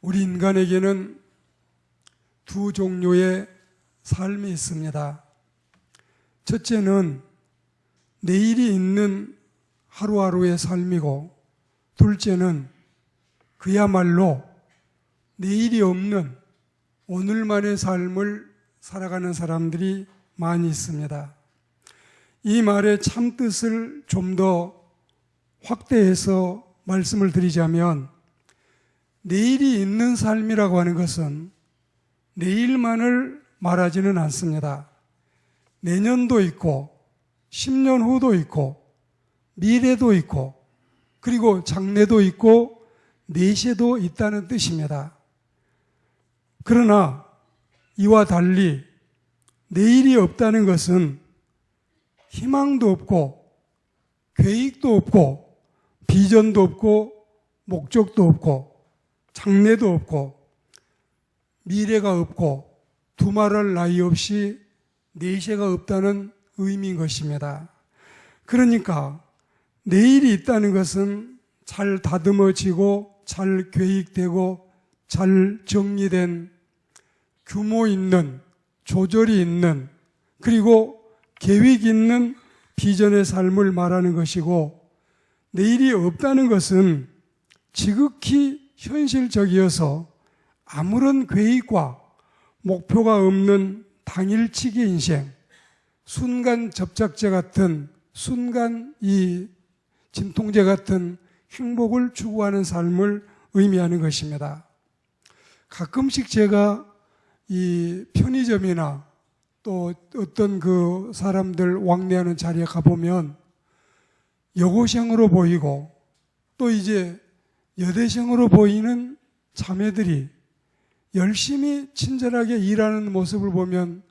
우리 인간에게는 두 종류의 삶이 있습니다. 첫째는 내일이 있는 하루하루의 삶이고, 둘째는 그야말로 내일이 없는 오늘만의 삶을 살아가는 사람들이 많이 있습니다. 이 말의 참뜻을 좀 더 확대해서 말씀을 드리자면, 내일이 있는 삶이라고 하는 것은 내일만을 말하지는 않습니다. 내년도 있고 10년 후도 있고 미래도 있고 그리고 장래도 있고 내세도 있다는 뜻입니다. 그러나 이와 달리 내일이 없다는 것은 희망도 없고 계획도 없고 비전도 없고 목적도 없고 장래도 없고 미래가 없고 두말할 나위 없이 내세가 없다는 의미인 것입니다. 그러니까 내일이 있다는 것은 잘 다듬어지고 잘 계획되고 잘 정리된 규모 있는, 조절이 있는, 그리고 계획 있는 비전의 삶을 말하는 것이고, 내일이 없다는 것은 지극히 현실적이어서 아무런 계획과 목표가 없는 당일치기 인생, 순간 접착제 같은, 순간 이 진통제 같은 행복을 추구하는 삶을 의미하는 것입니다. 가끔씩 제가 이 편의점이나 또 어떤 그 사람들 왕래하는 자리에 가보면 여고생으로 보이고 또 이제 여대생으로 보이는 자매들이 열심히 친절하게 일하는 모습을 보면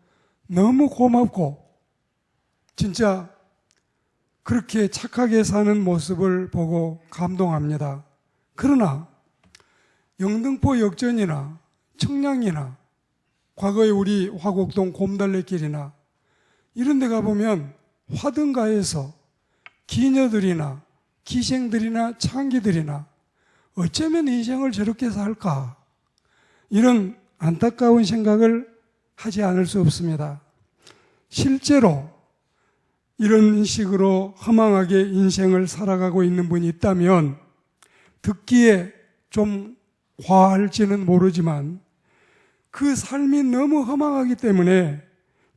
너무 고맙고 진짜 그렇게 착하게 사는 모습을 보고 감동합니다. 그러나 영등포 역전이나 청량이나 과거에 우리 화곡동 곰달래길이나 이런 데 가보면 화등가에서 기녀들이나 기생들이나 창기들이나 어쩌면 인생을 저렇게 살까, 이런 안타까운 생각을 하지 않을 수 없습니다. 실제로 이런 식으로 허망하게 인생을 살아가고 있는 분이 있다면 듣기에 좀 과할지는 모르지만 그 삶이 너무 허망하기 때문에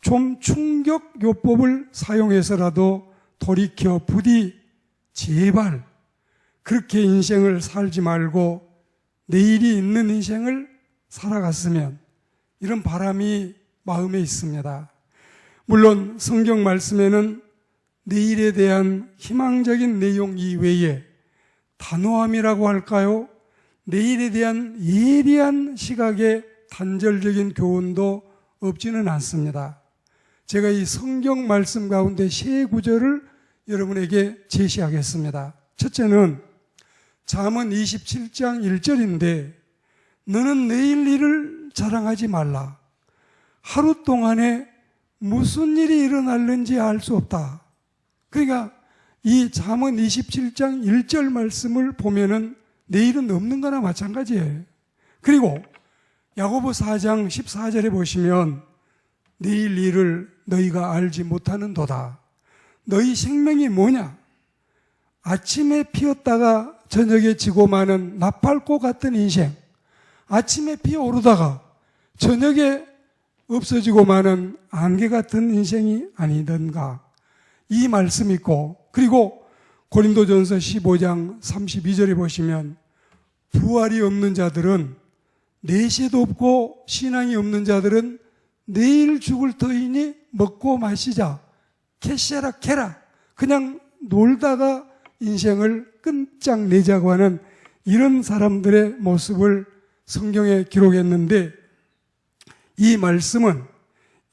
좀 충격요법을 사용해서라도 돌이켜 부디 제발 그렇게 인생을 살지 말고 내일이 있는 인생을 살아갔으면, 이런 바람이 마음에 있습니다. 물론 성경 말씀에는 내일에 대한 희망적인 내용 이외에 단호함이라고 할까요? 내일에 대한 예리한 시각의 단절적인 교훈도 없지는 않습니다. 제가 이 성경 말씀 가운데 세 구절을 여러분에게 제시하겠습니다. 첫째는 잠언 27장 1절인데 너는 내일 일을 자랑하지 말라. 하루 동안에 무슨 일이 일어날는지 알 수 없다. 그러니까 이 잠언 27장 1절 말씀을 보면은 내일은 없는 거나 마찬가지예요. 그리고 야고보 4장 14절에 보시면 내일 일을 너희가 알지 못하는도다. 너희 생명이 뭐냐? 아침에 피었다가 저녁에 지고 마는 나팔꽃 같은 인생, 아침에 피어오르다가 저녁에 없어지고 마는 안개 같은 인생이 아니던가, 이 말씀이 있고, 그리고 고린도전서 15장 32절에 보시면 부활이 없는 자들은, 내세도 없고 신앙이 없는 자들은 내일 죽을 터이니 먹고 마시자, 캐셔라 캐라, 그냥 놀다가 인생을 끝장내자고 하는 이런 사람들의 모습을 성경에 기록했는데, 이 말씀은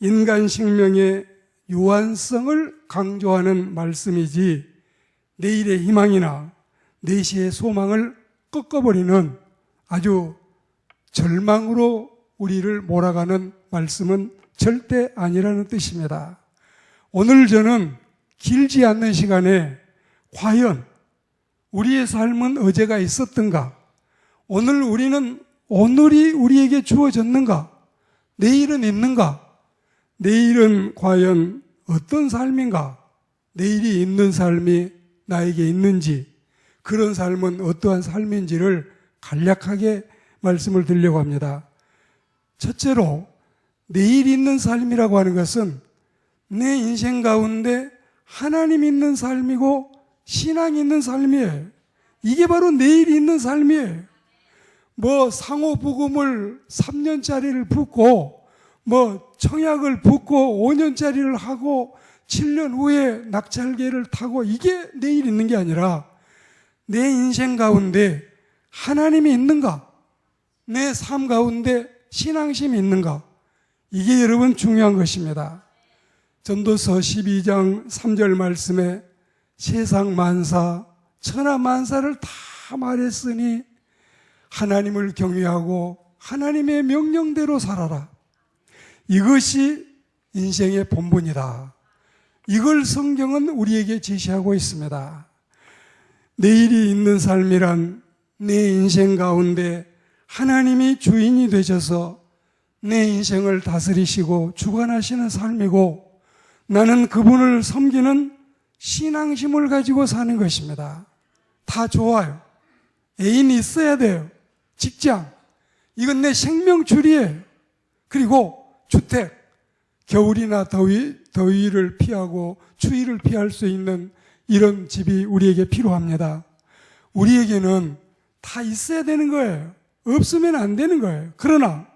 인간 생명의 유한성을 강조하는 말씀이지 내일의 희망이나 내시의 소망을 꺾어버리는 아주 절망으로 우리를 몰아가는 말씀은 절대 아니라는 뜻입니다. 오늘 저는 길지 않는 시간에 과연 우리의 삶은 어제가 있었던가, 오늘 우리는 오늘이 우리에게 주어졌는가? 내일은 있는가? 내일은 과연 어떤 삶인가? 내일이 있는 삶이 나에게 있는지, 그런 삶은 어떠한 삶인지를 간략하게 말씀을 드리려고 합니다. 첫째로, 내일 있는 삶이라고 하는 것은 내 인생 가운데 하나님 있는 삶이고 신앙 있는 삶이에요. 이게 바로 내일 있는 삶이에요. 뭐 상호복음을 3년짜리를 붓고 청약을 붓고 5년짜리를 하고 7년 후에 낙찰계를 타고 이게 내일 있는 게 아니라 내 인생 가운데 하나님이 있는가? 내 삶 가운데 신앙심이 있는가? 이게 여러분 중요한 것입니다. 전도서 12장 3절 말씀에 세상 만사, 천하 만사를 다 말했으니 하나님을 경외하고 하나님의 명령대로 살아라. 이것이 인생의 본분이다. 이걸 성경은 우리에게 제시하고 있습니다. 내일이 있는 삶이란 내 인생 가운데 하나님이 주인이 되셔서 내 인생을 다스리시고 주관하시는 삶이고 나는 그분을 섬기는 신앙심을 가지고 사는 것입니다. 다 좋아요. 애인이 있어야 돼요. 직장, 이건 내 생명줄이에요. 그리고 주택, 겨울이나 더위를 피하고 추위를 피할 수 있는 이런 집이 우리에게 필요합니다. 우리에게는 다 있어야 되는 거예요. 없으면 안 되는 거예요. 그러나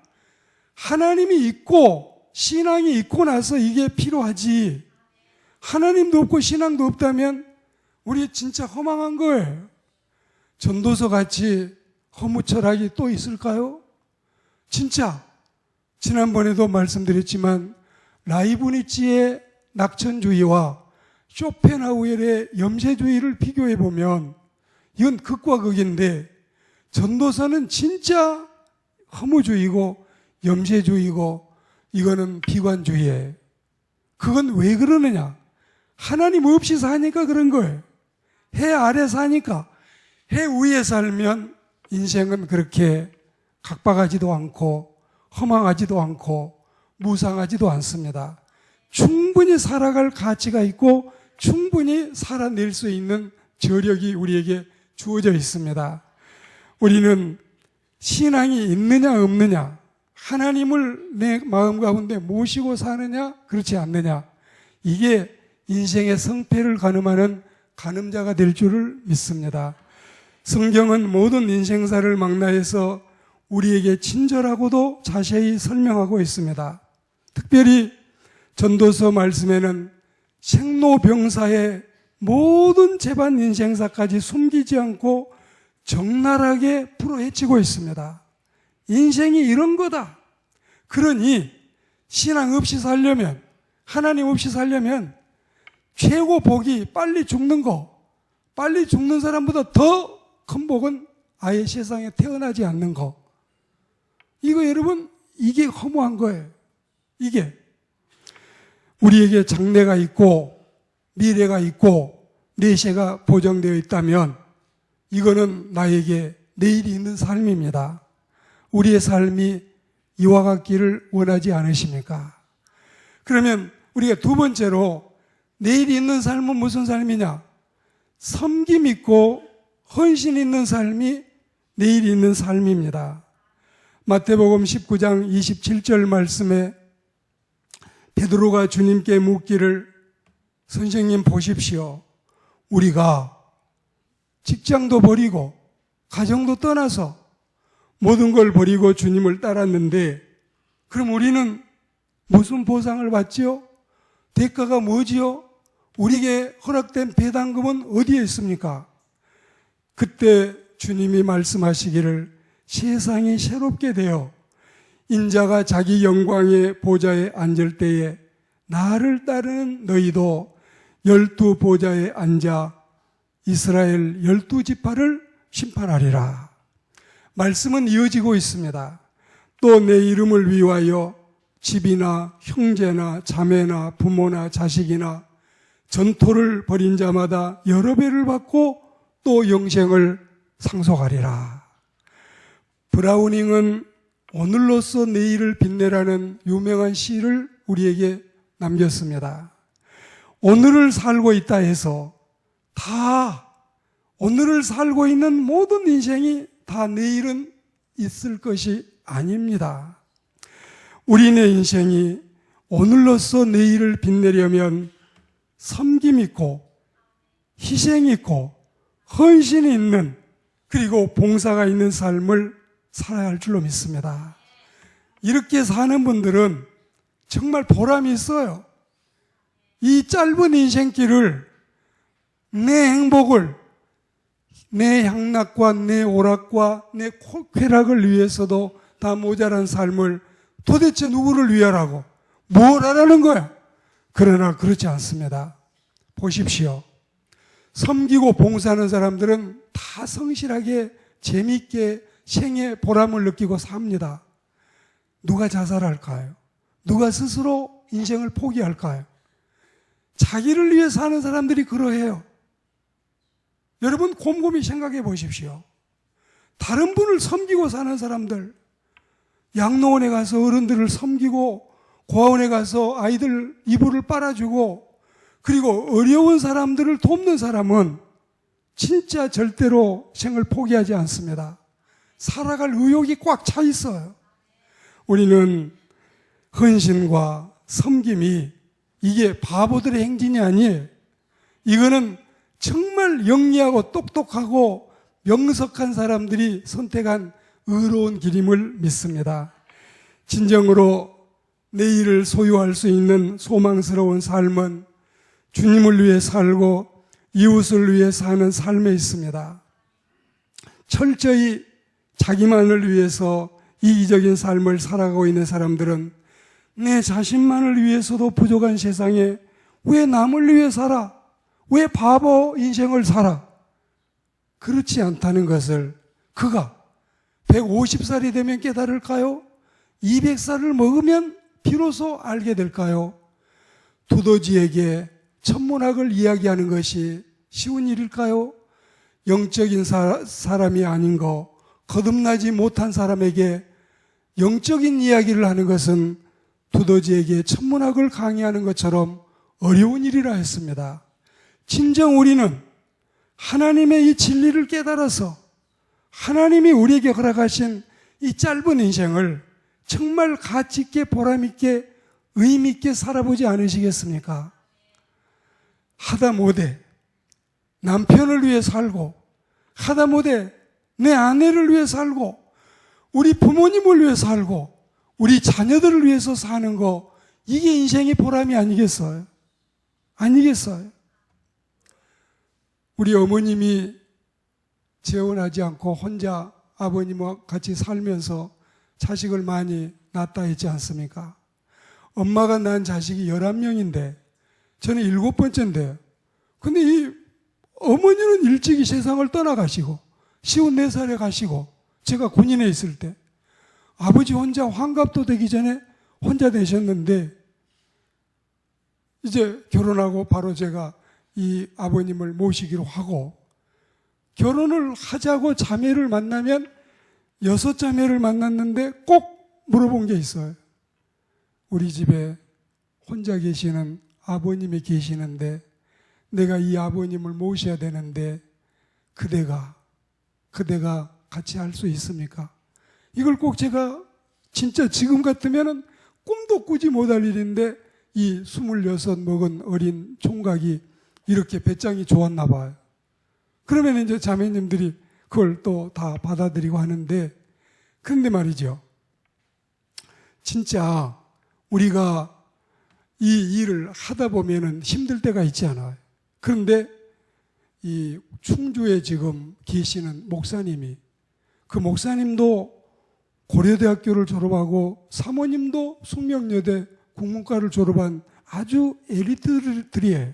하나님이 있고 신앙이 있고 나서 이게 필요하지, 하나님도 없고 신앙도 없다면 우리 진짜 허망한 거예요. 전도서 같이 허무 철학이 또 있을까요? 진짜 지난번에도 말씀드렸지만 라이브니츠의 낙천주의와 쇼펜하우엘의 염세주의를 비교해보면 이건 극과 극인데 전도서는 진짜 허무주의고 염세주의고 이거는 비관주의예요. 그건 왜 그러느냐? 하나님 없이 사니까 그런 거예요. 해 아래 사니까. 해 위에 살면 인생은 그렇게 각박하지도 않고 허망하지도 않고 무상하지도 않습니다. 충분히 살아갈 가치가 있고 충분히 살아낼 수 있는 저력이 우리에게 주어져 있습니다. 우리는 신앙이 있느냐 없느냐, 하나님을 내 마음 가운데 모시고 사느냐 그렇지 않느냐, 이게 인생의 성패를 가늠하는 가늠자가 될 줄을 믿습니다. 성경은 모든 인생사를 망라해서 우리에게 친절하고도 자세히 설명하고 있습니다. 특별히 전도서 말씀에는 생로병사의 모든 재반 인생사까지 숨기지 않고 적나라하게 풀어헤치고 있습니다. 인생이 이런 거다. 그러니 신앙 없이 살려면, 하나님 없이 살려면 최고 복이 빨리 죽는 거, 빨리 죽는 사람보다 더 큰 복은 아예 세상에 태어나지 않는 거. 이거 여러분, 이게 허무한 거예요. 이게 우리에게 장래가 있고 미래가 있고 내세가 보장되어 있다면 이거는 나에게 내일이 있는 삶입니다. 우리의 삶이 이와 같기를 원하지 않으십니까? 그러면 우리가 두 번째로 내일이 있는 삶은 무슨 삶이냐? 섬김 있고 헌신 있는 삶이 내일이 있는 삶입니다. 마태복음 19장 27절 말씀에 베드로가 주님께 묻기를, 선생님 보십시오. 우리가 직장도 버리고 가정도 떠나서 모든 걸 버리고 주님을 따랐는데 그럼 우리는 무슨 보상을 받지요? 대가가 뭐지요? 우리에게 허락된 배당금은 어디에 있습니까? 그때 주님이 말씀하시기를, 세상이 새롭게 되어 인자가 자기 영광의 보좌에 앉을 때에 나를 따르는 너희도 12 보좌에 앉아 이스라엘 12지파를 심판하리라. 말씀은 이어지고 있습니다. 또 내 이름을 위하여 집이나 형제나 자매나 부모나 자식이나 전토를 벌인 자마다 여러 배를 받고 또 영생을 상속하리라. 브라우닝은 오늘로써 내일을 빛내라는 유명한 시를 우리에게 남겼습니다. 오늘을 살고 있다 해서 다 오늘을 살고 있는 모든 인생이 다 내일은 있을 것이 아닙니다. 우리네 인생이 오늘로써 내일을 빛내려면 섬김 있고 희생 있고 헌신이 있는 그리고 봉사가 있는 삶을 살아야 할 줄로 믿습니다. 이렇게 사는 분들은 정말 보람이 있어요. 이 짧은 인생길을 내 행복을 내 향락과 내 오락과 내 쾌락을 위해서도 다 모자란 삶을 도대체 누구를 위하라고 뭘 하라는 거야? 그러나 그렇지 않습니다. 보십시오. 섬기고 봉사하는 사람들은 다 성실하게 재미있게 생의 보람을 느끼고 삽니다. 누가 자살할까요? 누가 스스로 인생을 포기할까요? 자기를 위해 사는 사람들이 그러해요. 여러분 곰곰이 생각해 보십시오. 다른 분을 섬기고 사는 사람들, 양로원에 가서 어른들을 섬기고 고아원에 가서 아이들 이불을 빨아주고 그리고 어려운 사람들을 돕는 사람은 진짜 절대로 생을 포기하지 않습니다. 살아갈 의욕이 꽉 차 있어요. 우리는 헌신과 섬김이 이게 바보들의 행진이 아니에요. 이거는 정말 영리하고 똑똑하고 명석한 사람들이 선택한 의로운 길임을 믿습니다. 진정으로 내일을 소유할 수 있는 소망스러운 삶은 주님을 위해 살고 이웃을 위해 사는 삶에 있습니다. 철저히 자기만을 위해서 이기적인 삶을 살아가고 있는 사람들은 내 자신만을 위해서도 부족한 세상에 왜 남을 위해 살아? 왜 바보 인생을 살아? 그렇지 않다는 것을 그가 150살이 되면 깨달을까요? 200살을 먹으면 비로소 알게 될까요? 두더지에게 천문학을 이야기하는 것이 쉬운 일일까요? 영적인 사람이 아닌 거, 거듭나지 못한 사람에게 영적인 이야기를 하는 것은 두더지에게 천문학을 강의하는 것처럼 어려운 일이라 했습니다. 진정 우리는 하나님의 이 진리를 깨달아서 하나님이 우리에게 허락하신 이 짧은 인생을 정말 가치 있게 보람 있게 의미 있게 살아보지 않으시겠습니까? 하다못해 남편을 위해 살고 하다못해 내 아내를 위해 살고 우리 부모님을 위해 살고 우리 자녀들을 위해서 사는 거 이게 인생의 보람이 아니겠어요? 아니겠어요? 우리 어머님이 재혼하지 않고 혼자 아버님과 같이 살면서 자식을 많이 낳았다 했지 않습니까? 엄마가 낳은 자식이 11명인데 저는 7번째인데 근데 이 어머니는 일찍이 세상을 떠나가시고 54살에 가시고 제가 군인에 있을 때 아버지 혼자 환갑도 되기 전에 혼자 되셨는데 이제 결혼하고 바로 제가 이 아버님을 모시기로 하고 결혼을 하자고 자매를 만나면 6자매를 만났는데 꼭 물어본 게 있어요. 우리 집에 혼자 계시는 아버님이 계시는데 내가 이 아버님을 모셔야 되는데 그대가 같이 할 수 있습니까? 이걸 꼭 제가 진짜 지금 같으면은 꿈도 꾸지 못할 일인데 이 26 먹은 어린 총각이 이렇게 배짱이 좋았나 봐요. 그러면 이제 자매님들이 그걸 또 다 받아들이고 하는데 그런데 말이죠. 진짜 우리가 이 일을 하다 보면은 힘들 때가 있지 않아요. 그런데 이 충주에 지금 계시는 목사님이 그 목사님도 고려대학교를 졸업하고 사모님도 숙명여대 국문과를 졸업한 아주 엘리트들이에요.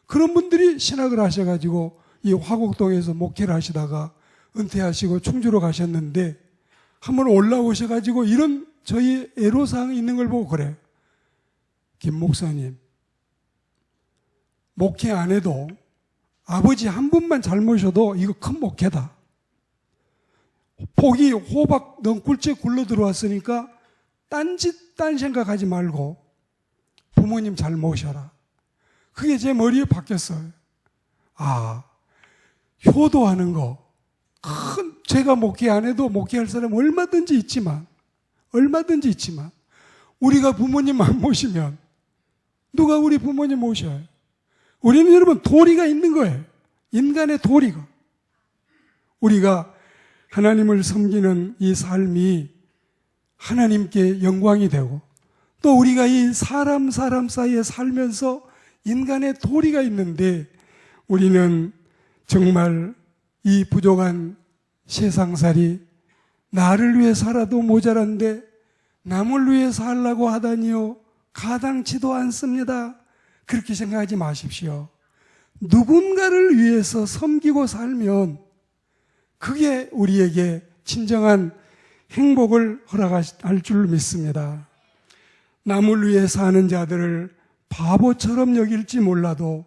그런 분들이 신학을 하셔가지고 이 화곡동에서 목회를 하시다가 은퇴하시고 충주로 가셨는데 한번 올라오셔가지고 이런 저희 애로사항이 있는 걸 보고 그래요. 김 목사님, 목회 안 해도 아버지 한 분만 잘 모셔도 이거 큰 목회다. 복이 호박 넝굴째 굴러 들어왔으니까 딴짓 딴 생각하지 말고 부모님 잘 모셔라. 그게 제 머리에 박혔어요. 아, 효도하는 거. 제가 목회 안 해도 목회할 사람 얼마든지 있지만 우리가 부모님 안 모시면 누가 우리 부모님 모셔요? 우리는 여러분 도리가 있는 거예요. 인간의 도리가. 우리가 하나님을 섬기는 이 삶이 하나님께 영광이 되고 또 우리가 이 사람 사이에 살면서 인간의 도리가 있는데 우리는 정말 이 부족한 세상살이 나를 위해 살아도 모자란데 남을 위해 살라고 하다니요 가당치도 않습니다. 그렇게 생각하지 마십시오. 누군가를 위해서 섬기고 살면 그게 우리에게 진정한 행복을 허락할 줄 믿습니다. 남을 위해 사는 자들을 바보처럼 여길지 몰라도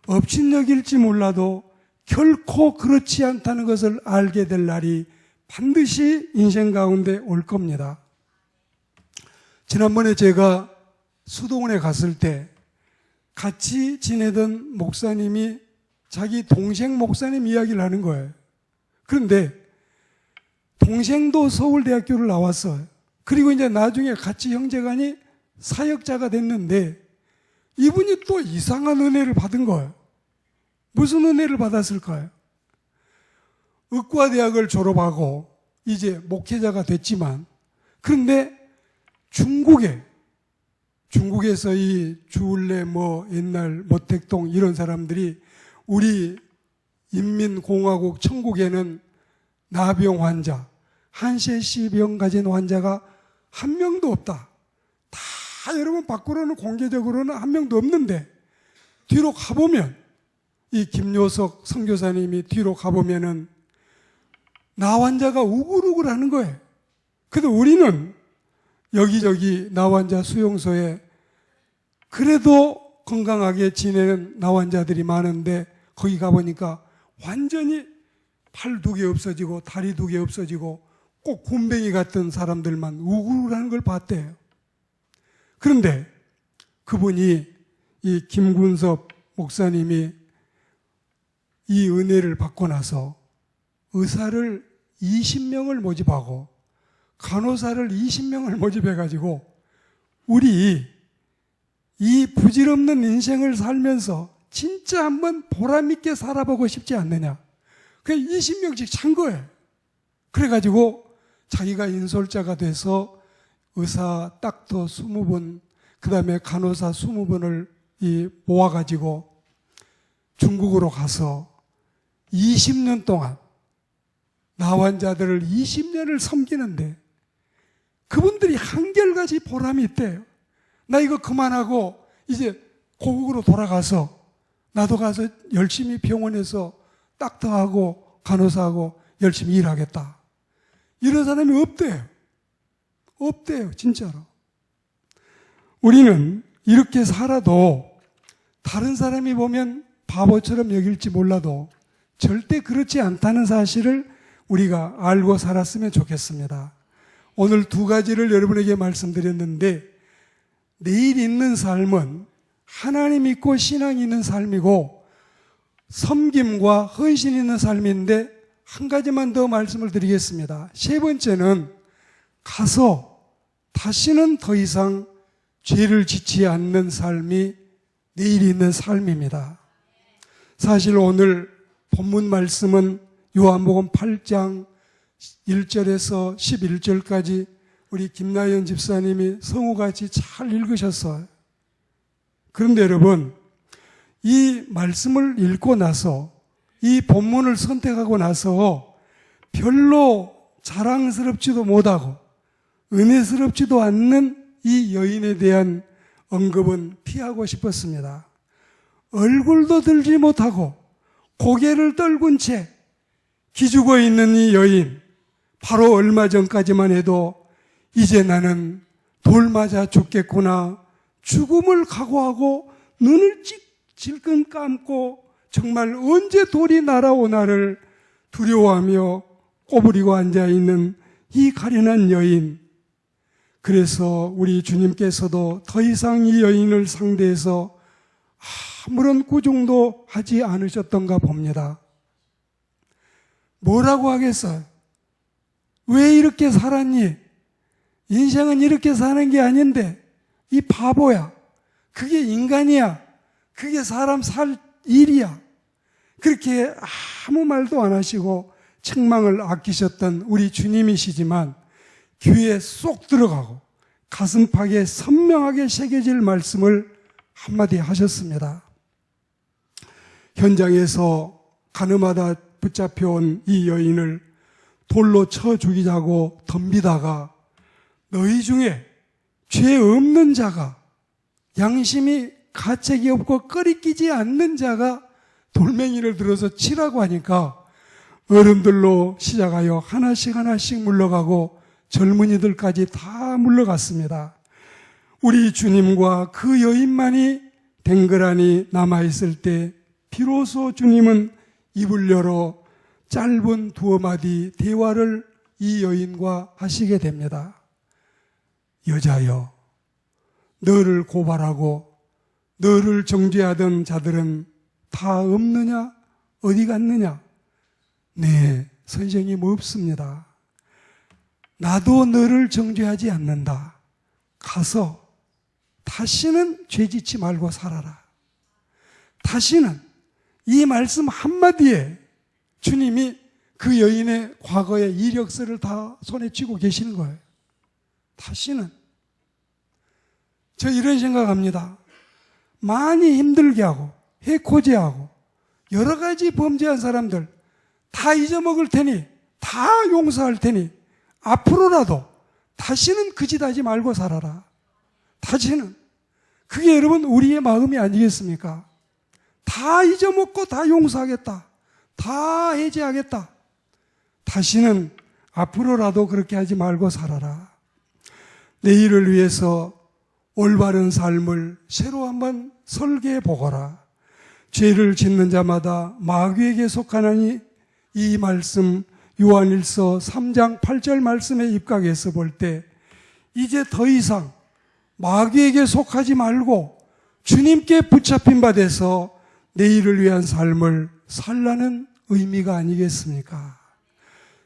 업신여길지 몰라도 결코 그렇지 않다는 것을 알게 될 날이 반드시 인생 가운데 올 겁니다. 지난번에 제가 수도원에 갔을 때 같이 지내던 목사님이 자기 동생 목사님 이야기를 하는 거예요. 그런데 동생도 서울대학교를 나왔어요. 그리고 이제 나중에 같이 형제간이 사역자가 됐는데 이분이 또 이상한 은혜를 받은 거예요. 무슨 은혜를 받았을까요? 의과대학을 졸업하고 이제 목회자가 됐지만 그런데 중국에서 이 주울레 옛날 모택동 이런 사람들이 우리 인민공화국 천국에는 나병 환자, 한세시병 가진 환자가 한 명도 없다. 다 여러분 밖으로는 공개적으로는 한 명도 없는데 뒤로 가보면 이 김요석 선교사님이 뒤로 가보면은 나 환자가 우글우글 하는 거예요. 근데 우리는 여기저기 나 환자 수용소에 그래도 건강하게 지내는 나 환자들이 많은데 거기 가보니까 완전히 팔 2개 없어지고 다리 2개 없어지고 꼭 곰뱅이 같은 사람들만 우글우글하는 걸 봤대요. 그런데 그분이 이 김군섭 목사님이 이 은혜를 받고 나서 의사를 20명을 모집하고 간호사를 20명을 모집해가지고 우리 이 부질없는 인생을 살면서 진짜 한번 보람있게 살아보고 싶지 않느냐. 그냥 20명씩 찬 거예요. 그래가지고 자기가 인솔자가 돼서 의사 닥터 20분, 그 다음에 간호사 20분을 모아가지고 중국으로 가서 20년 동안 나 환자들을 20년을 섬기는데 그분들이 한결같이 보람이 있대요. 나 이거 그만하고 이제 고국으로 돌아가서 나도 가서 열심히 병원에서 닥터하고 간호사하고 열심히 일하겠다. 이런 사람이 없대요. 없대요, 진짜로. 우리는 이렇게 살아도 다른 사람이 보면 바보처럼 여길지 몰라도 절대 그렇지 않다는 사실을 우리가 알고 살았으면 좋겠습니다. 오늘 2가지를 여러분에게 말씀드렸는데 내일 있는 삶은 하나님 믿고 신앙 있는 삶이고 섬김과 헌신 있는 삶인데 한 가지만 더 말씀을 드리겠습니다. 3번째는 가서 다시는 더 이상 죄를 짓지 않는 삶이 내일 있는 삶입니다. 사실 오늘 본문 말씀은 요한복음 8장 1절에서 11절까지 우리 김나연 집사님이 성우같이 잘 읽으셨어요. 그런데 여러분, 이 말씀을 읽고 나서 이 본문을 선택하고 나서 별로 자랑스럽지도 못하고 은혜스럽지도 않는 이 여인에 대한 언급은 피하고 싶었습니다. 얼굴도 들지 못하고 고개를 떨군 채 기죽어 있는 이 여인, 바로 얼마 전까지만 해도 이제 나는 돌 맞아 죽겠구나, 죽음을 각오하고 눈을 질끈 감고 정말 언제 돌이 날아오나를 두려워하며 꼬부리고 앉아있는 이 가련한 여인, 그래서 우리 주님께서도 더 이상 이 여인을 상대해서 아무런 구중도 하지 않으셨던가 봅니다. 뭐라고 하겠어요? 왜 이렇게 살았니? 인생은 이렇게 사는 게 아닌데 이 바보야. 그게 인간이야. 그게 사람 살 일이야. 그렇게 아무 말도 안 하시고 책망을 아끼셨던 우리 주님이시지만 귀에 쏙 들어가고 가슴팍에 선명하게 새겨질 말씀을 한마디 하셨습니다. 현장에서 가늠하다 붙잡혀온 이 여인을 돌로 쳐 죽이자고 덤비다가 너희 중에 죄 없는 자가, 양심이 가책이 없고 꺼리끼지 않는 자가 돌멩이를 들어서 치라고 하니까 어른들로 시작하여 하나씩 물러가고 젊은이들까지 다 물러갔습니다. 우리 주님과 그 여인만이 댕그라니 남아있을 때 비로소 주님은 입을 열어 짧은 두어 마디 대화를 이 여인과 하시게 됩니다. 여자여, 너를 고발하고 너를 정죄하던 자들은 다 없느냐? 어디 갔느냐? 네, 선생님 없습니다. 나도 너를 정죄하지 않는다. 가서 다시는 죄짓지 말고 살아라. 다시는 이 말씀 한마디에 주님이 그 여인의 과거의 이력서를 다 손에 쥐고 계시는 거예요. 다시는. 저 이런 생각합니다. 많이 힘들게 하고 해코지하고 여러 가지 범죄한 사람들 다 잊어먹을 테니, 다 용서할 테니 앞으로라도 다시는 그 짓 하지 말고 살아라. 다시는. 그게 여러분 우리의 마음이 아니겠습니까? 다 잊어먹고 다 용서하겠다. 다 해제하겠다. 다시는 앞으로라도 그렇게 하지 말고 살아라. 내일을 위해서 올바른 삶을 새로 한번 설계해 보거라. 죄를 짓는 자마다 마귀에게 속하나니, 이 말씀 요한일서 3장 8절 말씀에 입각해서 볼 때 이제 더 이상 마귀에게 속하지 말고 주님께 붙잡힌 바 돼서 내일을 위한 삶을 살라는 의미가 아니겠습니까?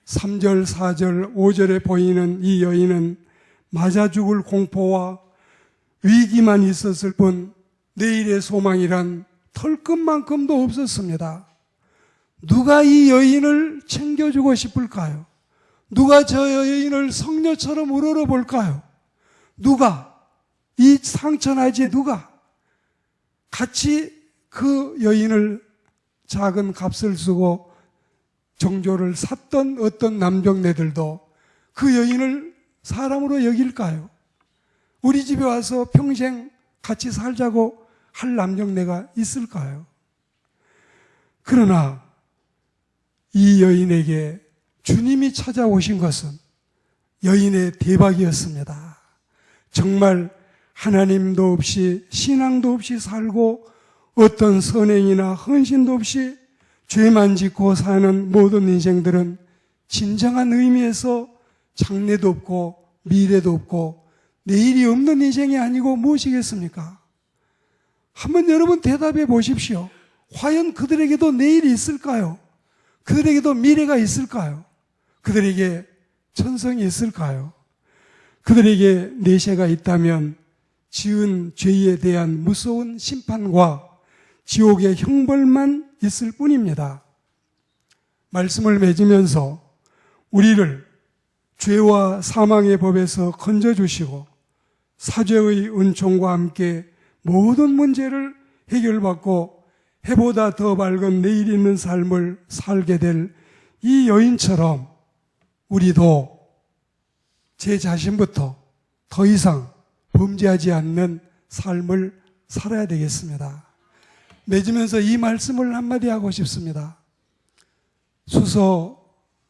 3절, 4절, 5절에 보이는 이 여인은 맞아 죽을 공포와 위기만 있었을 뿐 내일의 소망이란 털끝만큼도 없었습니다. 누가 이 여인을 챙겨주고 싶을까요? 누가 저 여인을 성녀처럼 우러러볼까요? 누가? 이 상처나지 누가? 같이 그 여인을 작은 값을 쓰고 정조를 샀던 어떤 남정네들도 그 여인을 사람으로 여길까요? 우리 집에 와서 평생 같이 살자고 할 남정네가 있을까요? 그러나 이 여인에게 주님이 찾아오신 것은 여인의 대박이었습니다. 정말 하나님도 없이 신앙도 없이 살고 어떤 선행이나 헌신도 없이 죄만 짓고 사는 모든 인생들은 진정한 의미에서 장래도 없고 미래도 없고 내일이 없는 인생이 아니고 무엇이겠습니까? 한번 여러분 대답해 보십시오. 과연 그들에게도 내일이 있을까요? 그들에게도 미래가 있을까요? 그들에게 천성이 있을까요? 그들에게 내세가 있다면 지은 죄에 대한 무서운 심판과 지옥의 형벌만 있을 뿐입니다. 말씀을 맺으면서 우리를 죄와 사망의 법에서 건져주시고 사죄의 은총과 함께 모든 문제를 해결받고 해보다 더 밝은 내일 있는 삶을 살게 될 이 여인처럼 우리도 제 자신부터 더 이상 범죄하지 않는 삶을 살아야 되겠습니다. 맺으면서 이 말씀을 한마디 하고 싶습니다. 수서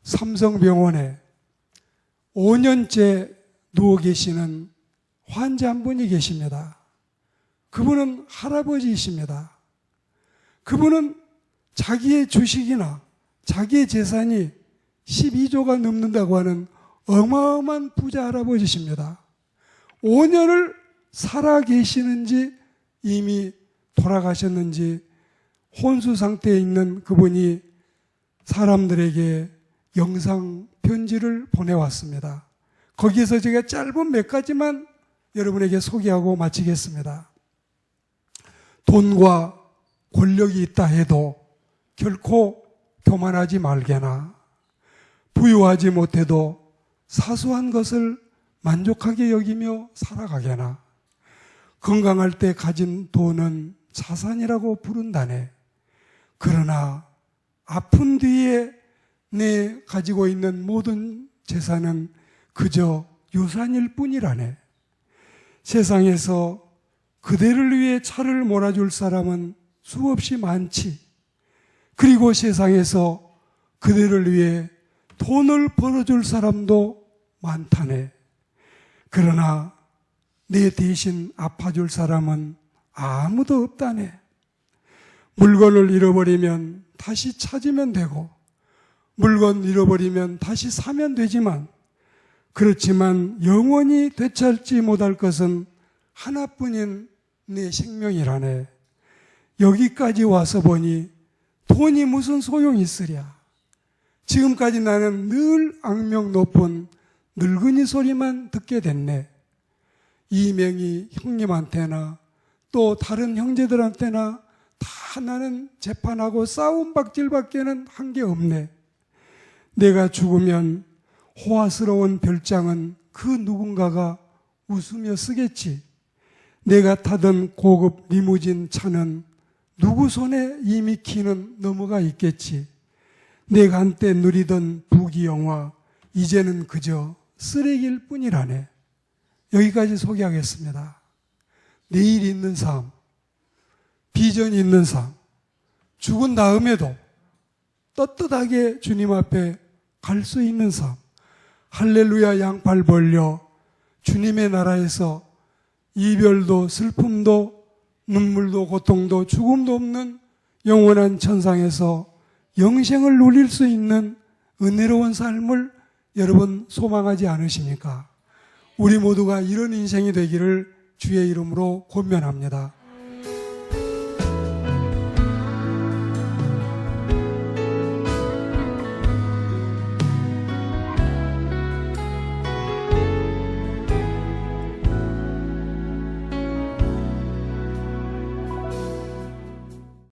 삼성병원에 5년째 누워 계시는 환자 한 분이 계십니다. 그분은 할아버지이십니다. 그분은 자기의 주식이나 자기의 재산이 12조가 넘는다고 하는 어마어마한 부자 할아버지십니다. 5년을 살아 계시는지 이미 돌아가셨는지 혼수 상태에 있는 그분이 사람들에게 영상 편지를 보내왔습니다. 거기에서 제가 짧은 몇 가지만 여러분에게 소개하고 마치겠습니다. 돈과 권력이 있다 해도 결코 교만하지 말게나, 부유하지 못해도 사소한 것을 만족하게 여기며 살아가게나, 건강할 때 가진 돈은 자산이라고 부른다네. 그러나 아픈 뒤에 내 가지고 있는 모든 재산은 그저 유산일 뿐이라네. 세상에서 그대를 위해 차를 몰아줄 사람은 수없이 많지. 그리고 세상에서 그대를 위해 돈을 벌어줄 사람도 많다네. 그러나 내 대신 아파줄 사람은 아무도 없다네. 물건을 잃어버리면 다시 찾으면 되고, 물건 잃어버리면 다시 사면 되지만, 그렇지만 영원히 되찾지 못할 것은 하나뿐인 내 생명이라네. 여기까지 와서 보니 돈이 무슨 소용이 있으랴. 지금까지 나는 늘 악명 높은 늙은이 소리만 듣게 됐네. 이명희 형님한테나 또 다른 형제들한테나 다 나는 재판하고 싸움박질밖에는 한 게 없네. 내가 죽으면 호화스러운 별장은 그 누군가가 웃으며 쓰겠지. 내가 타던 고급 리무진 차는 누구 손에 이미 키는 넘어가 있겠지. 내가 한때 누리던 부귀영화 이제는 그저 쓰레기일 뿐이라네. 여기까지 소개하겠습니다. 내일 있는 삶, 비전이 있는 삶, 죽은 다음에도 떳떳하게 주님 앞에 갈 수 있는 삶, 할렐루야 양팔 벌려 주님의 나라에서 이별도 슬픔도 눈물도 고통도 죽음도 없는 영원한 천상에서 영생을 누릴 수 있는 은혜로운 삶을 여러분 소망하지 않으십니까? 우리 모두가 이런 인생이 되기를 주의 이름으로 권면합니다.